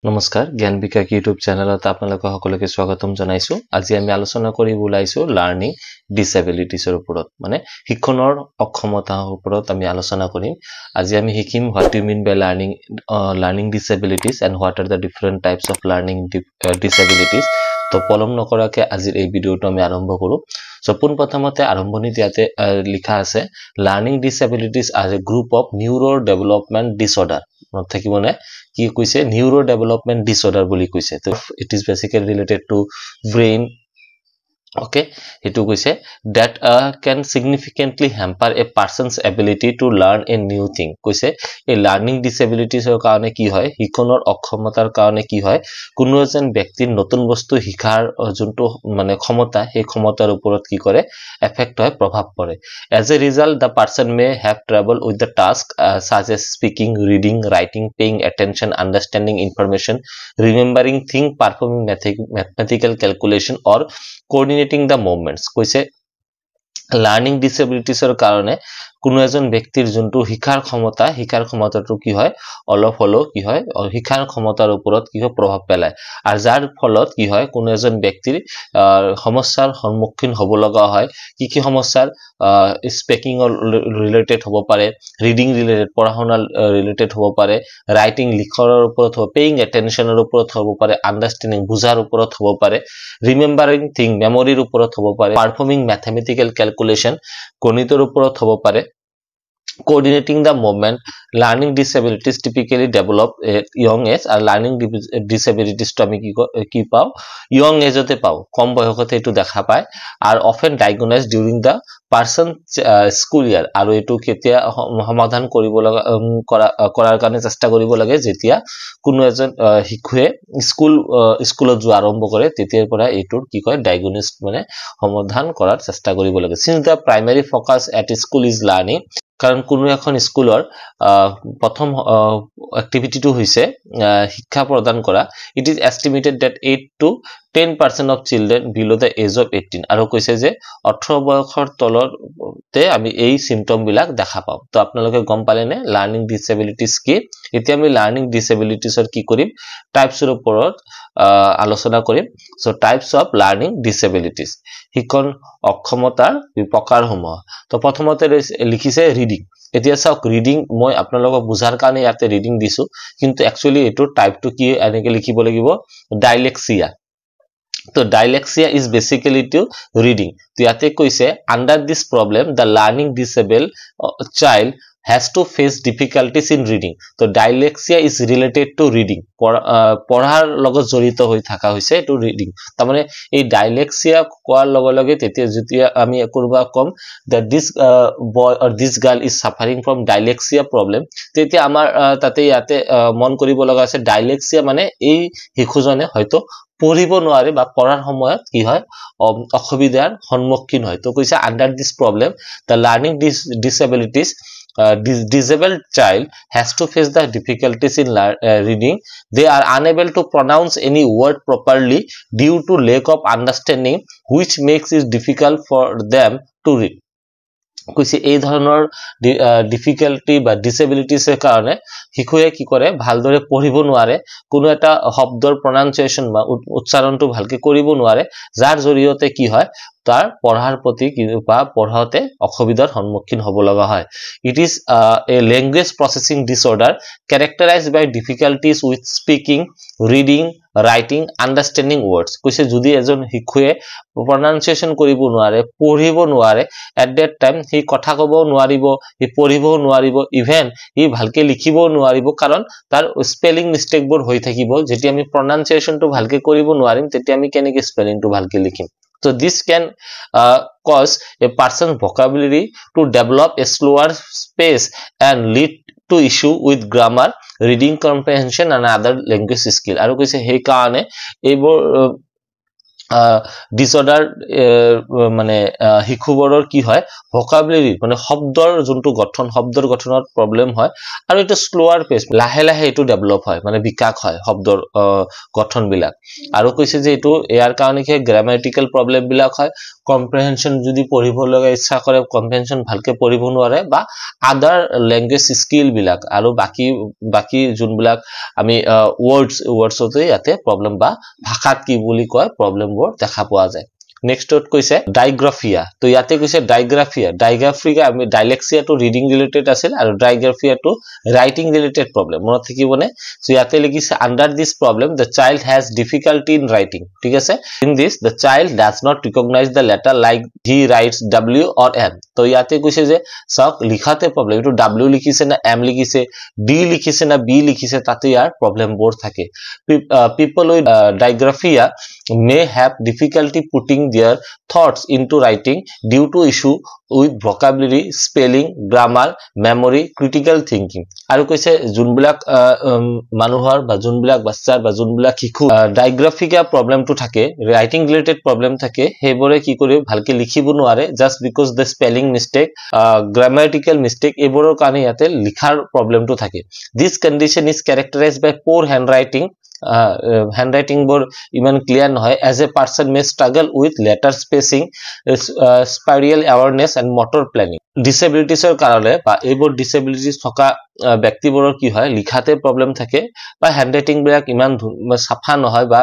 নমস্কাৰ জ্ঞান বিকাশ ইউটিউব চেনেলত আপোনালোকক সকলোকে স্বাগতম জনাইছো আজি আমি আলোচনা কৰিব ওলাইছো লাৰ্নিং ডিসেবিলিটিছৰ ওপৰত মানে শিক্ষণৰ অক্ষমতাৰ ওপৰত আমি আলোচনা কৰিম আজি আমি শিকিম what do you mean by learning disabilities and what are the different types of learning disabilities তো পলম নকৰাকে আজিৰ এই ভিডিওটো আমি আৰম্ভ কৰো সো পোনপ্ৰথমতে আৰম্ভণিতে ইয়াতে লিখা আছে learning ডিসেবিলিটিজ as a group of neuro development disorder থাকিবনে কি কৈছে neuro development disorder বুলি কৈছে তো it is basically related to brain okay hetu koise that can significantly hamper a person's ability to learn a new thing koise a learning disabilities er karone ki hoy hikonor okhomotar karone ki hoy kuno eজন ব্যক্তিৰ নতুন বস্তু শিকাৰ জুনটো মানে ক্ষমতা সেই ক্ষমতাৰ ওপৰত কি কৰে এফেক্ট হয় প্ৰভাৱ পৰে as a result the person may have trouble with the task such as speaking reading writing paying attention understanding information remembering things performing mathematical calculation or coordinating the movements koise learning disabilities er karone কোনো এজন ব্যক্তিৰ জুনটো শিক্ষাৰ ক্ষমতাটো কি হয় অলপ হলো কি হয় শিক্ষাৰ ক্ষমতাৰ ওপৰত কি হয় প্ৰভাৱ পেলায় আৰু যাৰ ফলত কি হয় কোনো এজন ব্যক্তিৰ সমস্যাৰ সম্মুখীন হ'ব লগা হয় কি সমস্যাৰ স্পিকিং ৰিলেটেড হ'ব পাৰে ৰিডিং ৰিলেটেড পঢ়াশুনা ৰিলেটেড হ'ব পাৰে ৰাইটিং লিখাৰ ওপৰত হ'ব পেইং এটেনশনৰ ওপৰত হ'ব পাৰে আন্ডাৰষ্টেণ্ডিং বুজাৰ ওপৰত হ'ব পাৰে ৰিমেম্বাৰিং থিং মেমৰিৰ ওপৰত হ'ব পাৰে পাৰফৰ্মিং ম্যাথমেটিক্যাল ক্যালকুলেশন গণিতৰ ওপৰত হ'ব পাৰে coordinating the movement learning disabilities typically develop at young age and learning disabilities to ami ki pao young age ote pao kom boyokote etu dekha pai are often diagnosed during the person school year aru etu ketia samadhan koribo laga korar karone chesta koribo lage jetia kuno ejon hikhuye school jo arambho kore tetiar pora etur ki koy diagnosis mane samadhan korar chesta koribo lage since the primary focus at school is learning কারণ কোনো এখন স্কুলৰ প্ৰথম এক্টিভিটিটো হৈছে শিক্ষা প্ৰদান কৰা it is estimated that 8 to 10% of children below the age of 18 আৰু কৈছে যে 18 বয়সৰ তলতে আমি এই সিম্পটম বিলাক দেখা পাও তো আপোনালোকে গম পালে নে লাৰ্নিং ডিসেবিলিটিজ কি এতিয়া আমি লাৰ্নিং ডিসেবিলিটিজৰ কি কৰিম টাইপছৰ ওপৰত আলোচনা কৰিম সো টাইপস অফ লাৰ্নিং ডিসেবিলিটিজ শিক্ষণ অক্ষমতাৰ প্ৰকাৰসমূহ তো প্ৰথমতে লিখিছে ৰিডিং এতিয়া চাওক ৰিডিং মই আপোনালোকক বুজাৰ কাৰণে ইয়াতে ৰিডিং দিছো কিন্তু একচুয়ালি এটো টাইপটো কি এনেকে লিখিব লাগিব ডাইলেক্সিয়া তো dyslexia is basically to reading তো ইয়াতে কৈছে under this problem the learning disabled child has to face difficulties in reading তো dyslexia is related to reading পঢ়াৰ লগত জড়িত হৈ থাকা হৈছে to reading তাৰ মানে এই dyslexia কোৱাৰ লগে লগে তেতিয়া আমি কৰবা কম that this boy or this girl is suffering from dyslexia problem তেতিয়া আমাৰ তাতে ইয়াতে মন কৰিব লগা আছে dyslexia মানে এই শিশুজনে হয়তো পঢ়িব নোৱাৰে বা পঢ়াৰ সময়ত কি হয় অসুবিধাৰ সম্মুখীন হয় তো কৈছে under this problem the learning disabilities disabled child has to face the difficulties in reading they are unable to pronounce any word properly due to lack of understanding which makes it difficult for them to read কৈছে এই ধৰণৰ difficulty বা ডিসেবিলিটিজ এৰ কাৰণে শিশুয়ে কি কৰে ভালদৰে পঢ়িব নোৱাৰে কোনো এটা শব্দৰ প্ৰনাউন্সিয়েশন বা উচ্চাৰণটো ভালকে কৰিব নোৱাৰে যাৰ জৰিয়তে কি হয় তাৰ পঢ়াৰ প্ৰতি বা পঢ়াতে অসুবিধাৰ সম্মুখীন হ'ব লগা হয় it is a language processing disorder characterized by difficulties with speaking reading writing understanding words কৈছে যদি এজন শিশুয়ে pronunciation কৰিব নোৱাৰে পঢ়িব নোৱাৰে at that time হি কথা কব নোৱাৰিব হি পঢ়িব নোৱাৰিব ইভেন হি ভালকে লিখিব নোৱাৰিব কাৰণ তাৰ স্পেলিং মিস্টেক বোৰ হৈ থাকিব যেতি আমি pronunciation টো ভালকে কৰিব নোৱাৰিম তেতি আমি কেনেকে স্পেলিং টো ভালকে লিখিম so this can cause a person's vocabulary to develop a slower pace and lead to issue with grammar reading comprehension and other language skill aru koise he kaane ebor disorder মানে শিশুবোৰৰ কি হয় ভোকাবুলাৰি মানে শব্দৰ যোনটো গঠন শব্দৰ গঠনত প্ৰবলেম হয় আৰু এটা স্লোৱাৰ পেজ লাহে লাহে এটো ডেভেলপ হয় মানে বিকাশ হয় শব্দৰ গঠন বিলাক আৰু কৈছে যে এটো ইয়াৰ কাৰণে কি গ্ৰামাটিক্যাল প্ৰবলেম বিলাক হয় কম্প্ৰিহেনশন যদি পঢ়িব লগা ইচ্ছা কৰে কম্প্ৰিহেনশন ভালকে পঢ়িব নোৱাৰে বা আদাৰ ল্যাঙ্গুৱেজ স্কিল বিলাক আৰু বাকি যোনবিলাক আমি ওয়াৰ্ডসতে ইয়াতে প্ৰবলেম বা ভাষাত কি বুলি কয় প্ৰবলেম বোৰ দেখা পোৱা যায় নেক্সটত কৈছে ডাইগ্ৰাফিয়া তো ইয়াতে কৈছে ডাইগ্ৰাফিয়া আমি ডাইলেক্সিয়া টু ৰিডিং ৰিলেটেড আছিল আৰু dysgraphia to writing related problem মনত থাকিবনে সো ইয়াতে লিখিছে under this problem the child has difficulty in writing ঠিক আছে in this the child does not recognize the letter like he writes w or m তো ইয়াতে কৈছে যে সক লিখাতে প্ৰবলেম এটো w লিখিছে না m লিখিছে d লিখিছে না b লিখিছে তাতে ইয়াৰ প্ৰবলেম বোৰ থাকে people with digraphia may have difficulty putting their thoughts into writing due to issue with vocabulary spelling grammar memory critical thinking আৰু কৈছে যোনবিলাক মানুহৰ বা যোনবিলাক বাচ্চাৰ বা যোনবিলাক শিশু ডাইগ্ৰাফিকা প্ৰবলেমটো থাকে ৰাইটিং ৰিলেটেড প্ৰবলেম থাকে হেবৰে কি কৰি ভালকে লিখিব নোৱাৰে just because the spelling mistake grammatical mistake এবোৰৰ কাৰণে ইয়াতে লিখাৰ প্ৰবলেমটো থাকে this condition is characterized by poor handwriting handwriting bor iman clear noy as a person may struggle with letter spacing spatial awareness and motor planning disabilities er karone ba ebor disabilities thoka ব্যক্তি বৰৰ কি হয় লিখাতে problem থাকে বা হ্যান্ডৰাইটিং বিলাক ইমান সাফা নহয় বা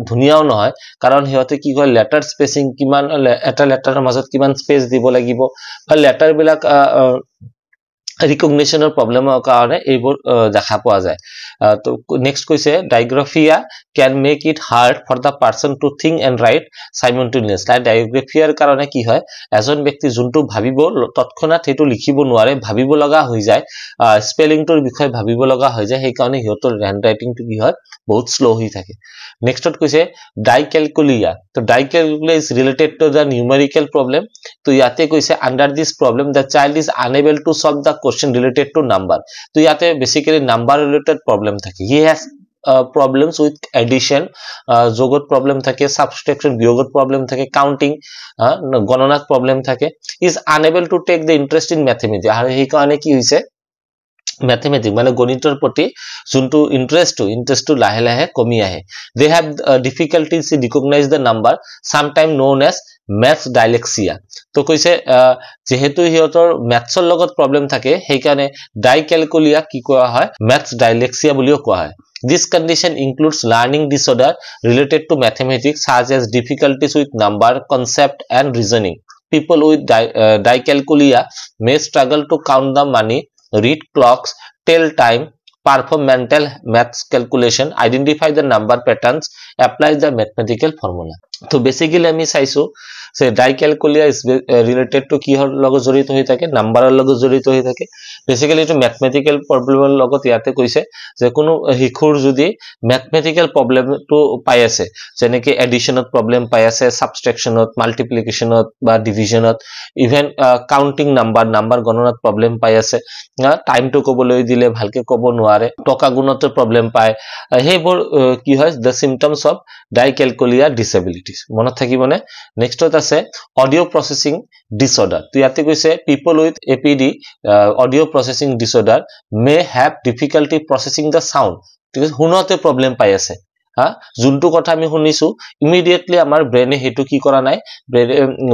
ধুনিয়াও নহয় কাৰণ হিয়তে কি কয় লেটাৰ স্পেসিং কিমান এটা লেটাৰৰ মাজত কিমান স্পেস দিব লাগিব বা লেটাৰ বিলাক ৰিকগনিশনৰ প্ৰবলেমৰ কাৰণে এইবোৰ দেখা পোৱা যায় তো নেক্সট কৈছে ডাইগ্ৰাফিয়া can make it hard for the person to think and write simultaneously ডাইগ্ৰাফিয়াৰ কাৰণে কি হয় এজন ব্যক্তি যোনটো ভাবিব তৎক্ষণাত হেতু লিখিব নোৱাৰে ভাবিব লগা হৈ যায় স্পেলিংটোৰ বিষয় ভাবিব লগা হৈ যায় সেই কাৰণে হিয়তৰ হ্যান্ডৰাইটিংটো কি হয় বহুত স্লো হৈ থাকে নেক্সটত কৈছে ডাইক্যালকুলিয়া তো ডাইক্যালকুলিয়া is related to the numerical problem তো ইয়াতে কৈছে under this problem the child is unable to solve the question related to number তো ইয়াতে basically number related problem থাকে he has problems with addition jogot problem থাকে subtraction biyogot problem থাকে counting গণনাত problem থাকে is unable to take the interest in mathematics আর এই কারণে কি হইছে mathematics মানে গণিতৰ প্ৰতি যোনটো ইন্টারেস্ট লাহে লাহে কমি আহে they have difficulties to recognize the number sometime known as maths dyslexia তো কৈছে যেহেতু হিয়তৰ ম্যাথছৰ লগত প্ৰবলেম থাকে সেই কাৰণে ডাইক্যালকুলিয়া কি কোৱা হয় maths dyslexia বুলিও কোৱা হয় this condition includes learning disorder related to mathematics such as difficulties with number concept and reasoning people with dyscalculia may struggle to count the money read clocks tell time perform mental maths calculation identify the number patterns apply the mathematical formula তো basically আমি চাইছো যে ডাইক্যালকুলিয়া is related to কি হল লগত জড়িত হৈ থাকে নাম্বাৰৰ লগত জড়িত হৈ থাকে বেসিক্যালি এটো ম্যাথমেটিক্যাল প্ৰবলেমৰ লগত ইয়াতে কৈছে যে কোনো শিশুৰ যদি ম্যাথমেটিক্যাল প্ৰবলেমটো পাই আছে যেনেকৈ এডিশনত প্ৰবলেম পাই আছে সাবট্ৰাকশনত মাল্টিপ্লিকেশনত বা ডিভিজনত ইভেন কাউন্টিং নাম্বাৰ গণনাত প্ৰবলেম পাই আছে টাইমটো ক'বলৈ দিলে ভালকে ক'ব নোৱাৰে টকা গুণত প্ৰবলেম পায় হেবোৰ কি হয় the symptoms of dyscalculia disabilities মনত থাকিবনে নেক্সটত আছে অডিও প্ৰসেসিং ডিসঅর্ডার তো ইয়াতে কৈছে people with APD audio processing disorder may have difficulty processing the sound ঠিক আছে শুনতে প্ৰবলেম পাই আছে যোনটো কথা আমি শুনিছো ইমিডিয়েটলি আমাৰ ব্ৰেইনে হেতু কি কৰা নাই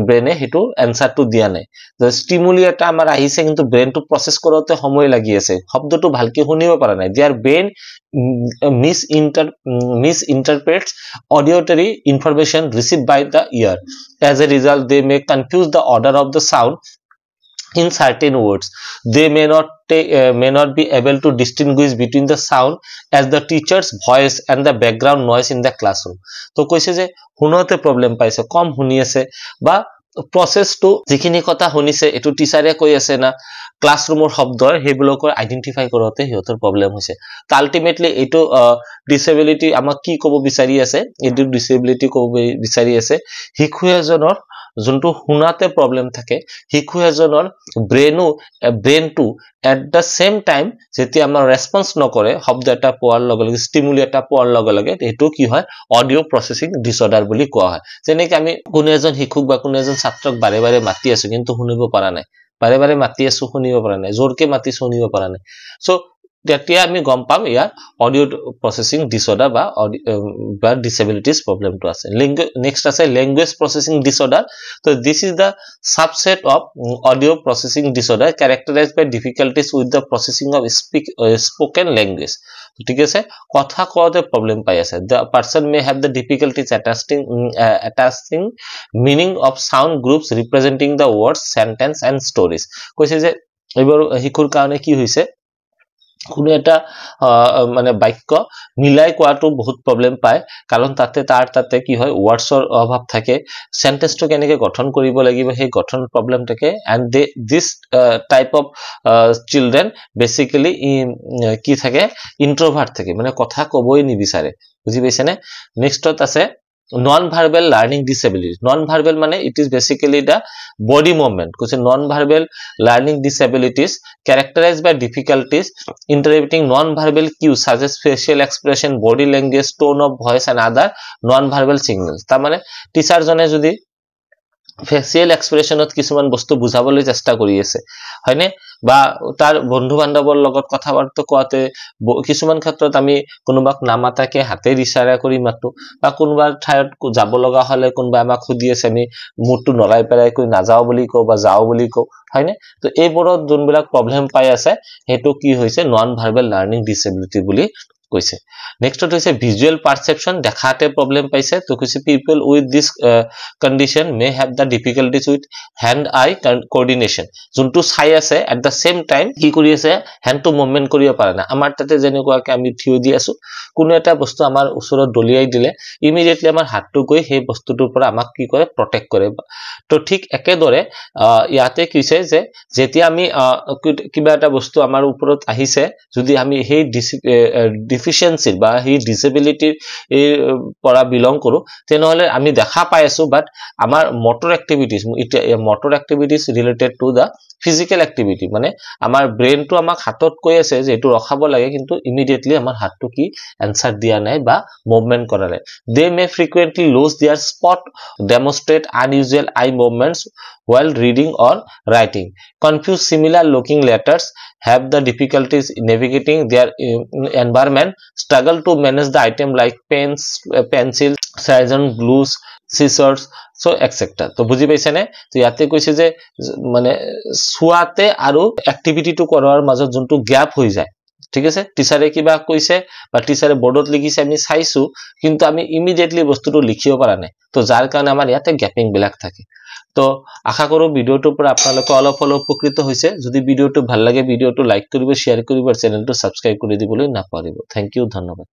ব্ৰেইনে হেতু আনসাৰটো দিয়া নাই যে স্টিমুলি এটা আমাৰ আহিছে কিন্তু ব্ৰেইনটো প্ৰসেস কৰোতে সময় লাগি আছে শব্দটো ভালকে শুনিব পৰা নাই their brain misinterprets auditory information received by the ear as a result they may confuse the order of the sound in certain words they may not be able to distinguish between the sound as the teacher's voice and the background noise in the classroom তো কৈছে যে শুনতে problem পাইছে কম শুনি আছে বা process to যিখিনি কথা শুনিছে এটো টিচাৰে কৈ আছে না ক্লাসৰুমৰ শব্দ হেবলকৰ আইডেন্টিফাই কৰতে হিয়তৰ প্ৰবলেম হৈছে তো আলটিমেটলি এটো ডিসেবিলিটি আমাক কি ক'ব বিচাৰি আছে এটো ডিসেবিলিটি ক'ব বিচাৰি আছে শিশু এজনৰ যোনটো শুনাতে প্ৰবলেম থাকে শিশু এজনৰ ব্ৰেইনটো at the same time যেতিয়া আমাৰ ৰেসপন্স নকৰে শব্দ এটা পোৱাৰ লগে লগে স্টিমুলি এটা পোৱাৰ লগে লগে এটো কি হয় অডিও প্ৰসেসিং ডিসঅৰ্ডাৰ বুলি কোৱা হয় যেনেকৈ আমি কোনো এজন শিশুক বা কোনো এজন ছাত্ৰক বাৰে বাৰে মাতি আছো কিন্তু শুনিব পৰা নাই বাৰে বাৰে মাতি আছো শুনিব পৰা নাই জোৰকে মাতি শুনিব পৰা নাই সো তেতিয়া আমি গম পাম ইয়াৰ অডিও প্ৰসেসিং ডিসঅৰ্ডাৰ বা ডিসেবিলিটিজ প্ৰবলেমটো আছে নেক্সট আছে language processing disorder so this is the subset of audio processing disorder characterized by difficulties with the processing of spoken language ঠিক আছে কথা কোৱাতে প্ৰবলেম পাই আছে the person may have the difficulties attaching meaning of sound groups representing the words sentence and stories কৈছে যে এবাৰ হিকুৰ কাৰণে কি হৈছে কোনো এটা মানে বাক্য মিলাই কোৱাটো বহুত প্ৰবলেম পায় কাৰণ তাতে কি হয় ওয়াৰ্ডছৰ অভাৱ থাকে সেন্টেন্সটো কেনেকৈ গঠন কৰিব লাগিব সেই গঠন প্ৰবলেম থাকে and this type of children basically কি থাকে ইন্ট্ৰোভাৰ্ট থাকে মানে কথা কবই নিবিচাৰে বুজি পাইছেনে নেক্সটত আছে non-verbal learning disability non-verbal mane it is basically the body movement kuch non-verbal learning disabilities characterized by difficulties interpreting non-verbal cues such as facial expression body language tone of voice and other non-verbal signals ta mane teacher jone jodi facial expressionত কিছুমান বস্তু বুজাবলৈ চেষ্টা কৰি আছে হয়নে বা তাৰ বন্ধু বান্ধৱৰ লগত কথা বাৰ্তা কোৱাতে কিছুমান ক্ষেত্ৰত আমি কোনোবাক নামাতাকে হাতে ইশাৰা কৰি মাতো বা কোনবাৰ ঠাইত যাব লগা হলে কোনবা আমাক খুদি আছে আমি মুটটো নলাই পেলাই কৈ নাযাও বুলি কও বা যাও বুলি কও হয়নে তো এইবোৰত যোনবিলাক প্ৰবলেম পাই আছে হেতু কি হৈছে নন ভাৰ্বাল লাৰ্নিং ডিসেবিলিটি বুলি কৈছে নেক্সট হৈছে ভিজুয়াল পারসেপশন দেখাতে প্রবলেম পাইছে তো কৈছে people with this condition may have the difficulties with hand eye coordination যোনটো চাই আছে এট দা সেম টাইম কি কৰি আছে হ্যান্ডটো মুভমেন্ট কৰিব পাৰা না আমাৰ তাতে যেনেকুৱাকে আমি থিয় দি আছো কোনো এটা বস্তু আমাৰ ওচৰত দলিয়াই দিলে ইমিডিয়েটলি আমাৰ হাতটো গৈ সেই বস্তুটোৰ পৰা আমাক কি কৰে প্ৰটেক্ট কৰে তো ঠিক একেদৰে ইয়াতে কৈছে যে যেতিয়া আমি কিবা এটা বস্তু আমাৰ ওপৰত আহিছে যদি আমি সেই ডিফিশিয়েন্সি বা হি ডিসেবিলিটিৰ পৰা বিলং কৰো তেনেহলে আমি দেখা পাই আছো বাট আমাৰ motor activities motor activities related to the physical activity মানে আমাৰ ব্ৰেইনটো আমাক হাতত কৈ আছে যে এটো ৰখাব লাগে কিন্তু ইমিডিয়েটলি আমাৰ হাতটো কি আনসাৰ দিয়া নাই বা মুভমেন্ট কৰা নাই they may frequently lose their spot demonstrate unusual eye movements while reading or writing confuse similar looking letters have the difficulties navigating their environment struggle to manage the item like pens pencils scissors glues scissors so etc তো বুজি পাইছে নে তো ইয়াতে কৈছে যে মানে সুয়াতে আৰু এক্টিভিটি টু কৰাৰ মাজত যোনটো গ্যাপ হৈ যায় ঠিক আছে টিচাৰে কিবা কৈছে বা টিচাৰে বোৰ্ডত লিখিছে আমি চাইছো কিন্তু আমি ইমিডিয়েটলি বস্তুটো লিখিব পৰা নাই তো যাৰ কাৰণে আমাৰ ইয়াতে গ্যাপিং বিলাক থাকে তো আশা কৰো ভিডিওটোৰ পৰা আপোনালোকে অলপ উপকৃত হৈছে যদি ভিডিওটো ভাল লাগে ভিডিওটো লাইক কৰিব শেয়াৰ কৰিব আৰু চেনেলটো সাবস্ক্ৰাইব কৰি দিবলৈ নাপাহৰিব থ্যাংক ইউ ধন্যবাদ